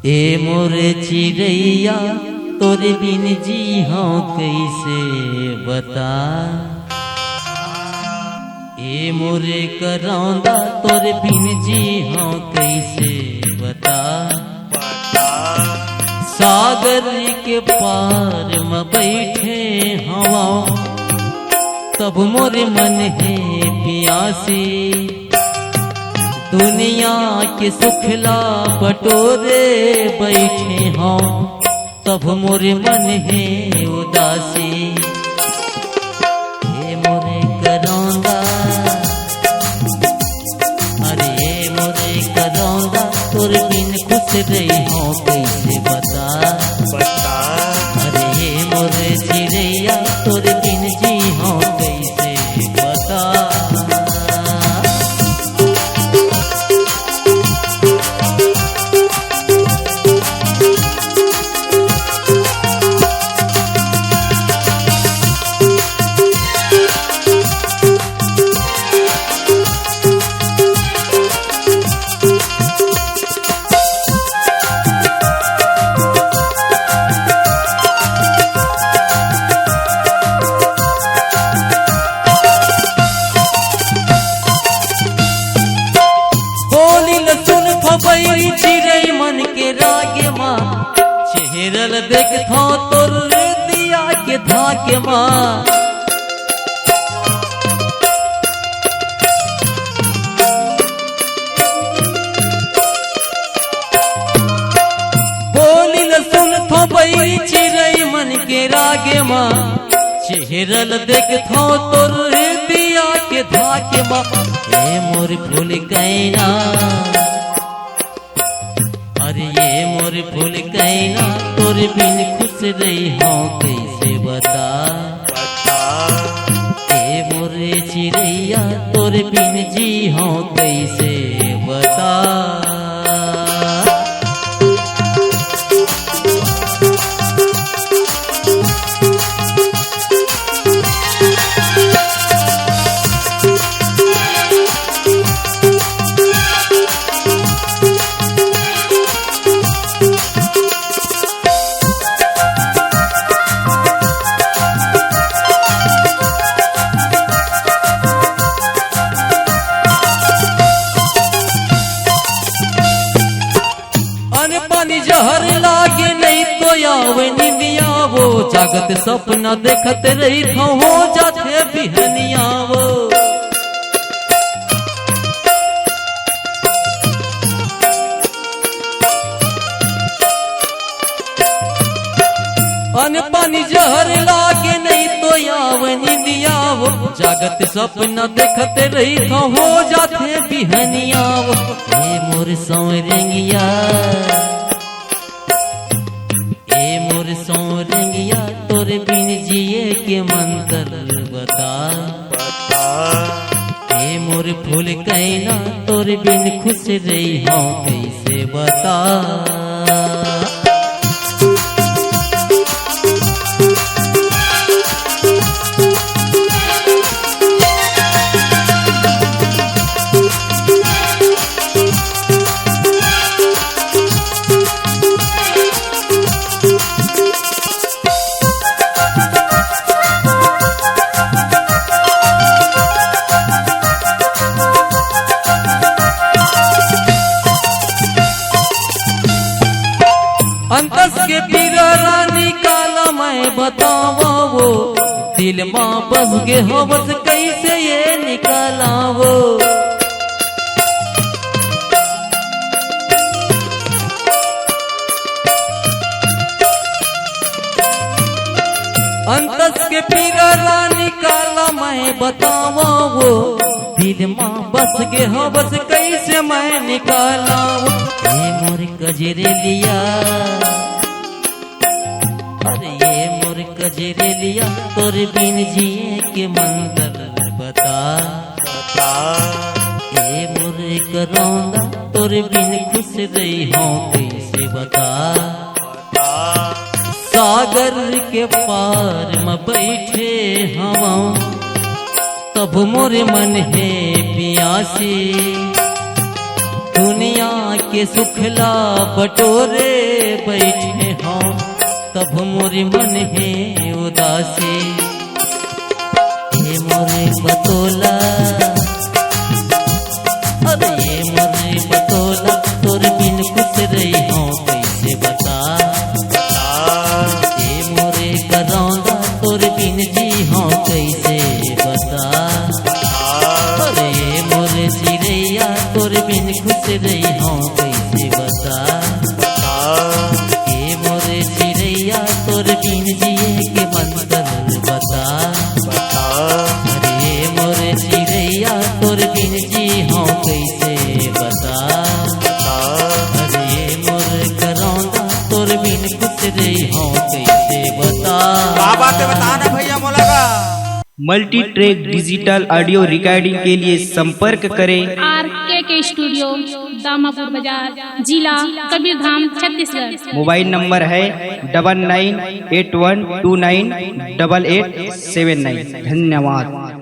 ए मोरे चिड़ैया तोरे बिन जी हाँ कैसे बता। ए मोरे करौंदा तोरे बिन जी हाँ कैसे बता। सागर के पार में बैठे हवा तब मोरे मन है प्यासी। दुनिया के सुखला बटोरे बैठे हों तब मोरे मन है उदासी। हे मोरे करौंदा अरे मोरे करौंदा तोर बिन खुश रही हो कैसे बता। अरे मोरे चिड़ैया तोर बिन जी हो कैसे बता। बैरी चिड़ै मन के रागे माँ चेहरल देखो तोर दिया के धाके माँ। बोली ल सुन थो बैरी चिड़ै मन के रागे माँ चेहरल देखो तोर दिया के धाके माँ। ए मोर फूल कैना अरे ये मोर फूल कैना तोर बिन खुश रही हो कैसे बता। ए मोरे चिड़ैया तोर बिन जी हो कैसे बता। जहर लागे नहीं तो आवे निंदिया वो जागत सपना देखत रही हो जाते बिहनिया वो। अन पानी जहर लागे नहीं तो आवे निंदिया वो जागत सपना देखत रही हो जाते बिहनिया वो। ए मोर सौरंगिया सोरंगिया तोर बिन जिए के मंत्र बता। ए मोर फूल कैना तोर बिन खुश रही हो कैसे बता। अंतस के पीर रानी काला मैं बतावा वो दिल माँ बस गे हो बस कैसे ये निकाला वो। अंतस के पीर रानी काला मैं बतावा वो दिल माँ बस गे हो बस कैसे मैं निकाला वो। ये मोर कजरे लिया अरे ये मोर कजरे लिया तोर बिन जिए के मंत्र बता। ए मोर करौंदा तोर बिन खुश रही हो कैसे बता। सागर के पार में बैठे हवा तब मोर मन है प्यासी। दुनिया के सुखला बटोरे बैठे हम, तब मोरे मन है उदासी। ये मोरे बतोला, अरे ये मोरे बतोला, तोर बिन खुश रही हूँ कैसे बता। ये मोरे करौंदा, तोर बिन जी हूँ कैसे बता। अरे ये मोरे चिड़ैया, तोर बिन खुश रही हूँ कैसे बता। ये मोरे चिड़ैया, तोर बिन जिए के मंतर बता। अरे ये मोरे चिड़ैया, तोर बिन जी हूँ कैसे बता। अरे ये मोरे करौंदा, तोर बिन खुश रही हूँ कैसे बता। क्या बात है बताना भैया मोला का। Multi track digital audio recording के लिए संपर्क करें RKK स्टूडियो, दामापुर बाजार, जिला कबीरधाम, छत्तीसगढ़। मोबाइल नंबर है 9981298879। धन्यवाद।